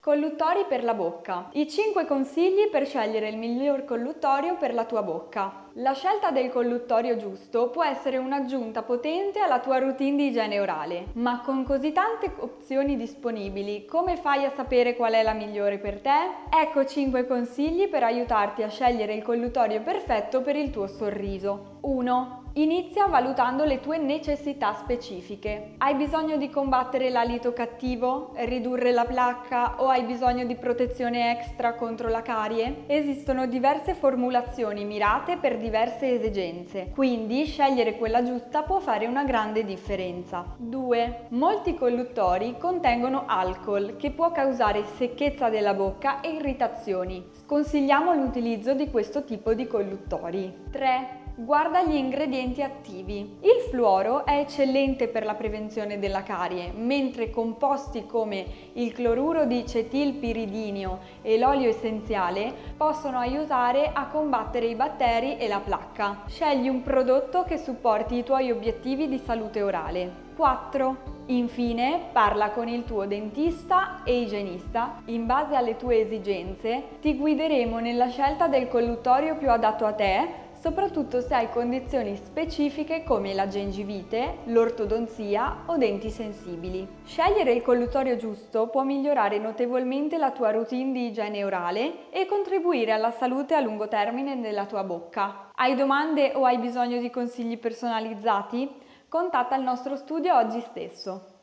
Colluttori per la bocca. I 5 consigli per scegliere il miglior colluttorio per la tua bocca. La scelta del colluttorio giusto può essere un'aggiunta potente alla tua routine di igiene orale, ma con così tante opzioni disponibili, come fai a sapere qual è la migliore per te? Ecco 5 consigli per aiutarti a scegliere il colluttorio perfetto per il tuo sorriso. 1. Inizia valutando le tue necessità specifiche. Hai bisogno di combattere l'alito cattivo, ridurre la placca o hai bisogno di protezione extra contro la carie? Esistono diverse formulazioni mirate per diverse esigenze, quindi scegliere quella giusta può fare una grande differenza. 2. Molti colluttori contengono alcol che può causare secchezza della bocca e irritazioni. Sconsigliamo l'utilizzo di questo tipo di colluttori. 3. Guarda gli ingredienti attivi. Il fluoro è eccellente per la prevenzione della carie, mentre composti come il cloruro di cetilpiridinio e l'olio essenziale possono aiutare a combattere i batteri e la placca. Scegli un prodotto che supporti i tuoi obiettivi di salute orale. 4. Infine, parla con il tuo dentista e igienista. In base alle tue esigenze, ti guideremo nella scelta del colluttorio più adatto a te, soprattutto se hai condizioni specifiche come la gengivite, l'ortodonzia o denti sensibili. Scegliere il colluttorio giusto può migliorare notevolmente la tua routine di igiene orale e contribuire alla salute a lungo termine della tua bocca. Hai domande o hai bisogno di consigli personalizzati? Contatta il nostro studio oggi stesso.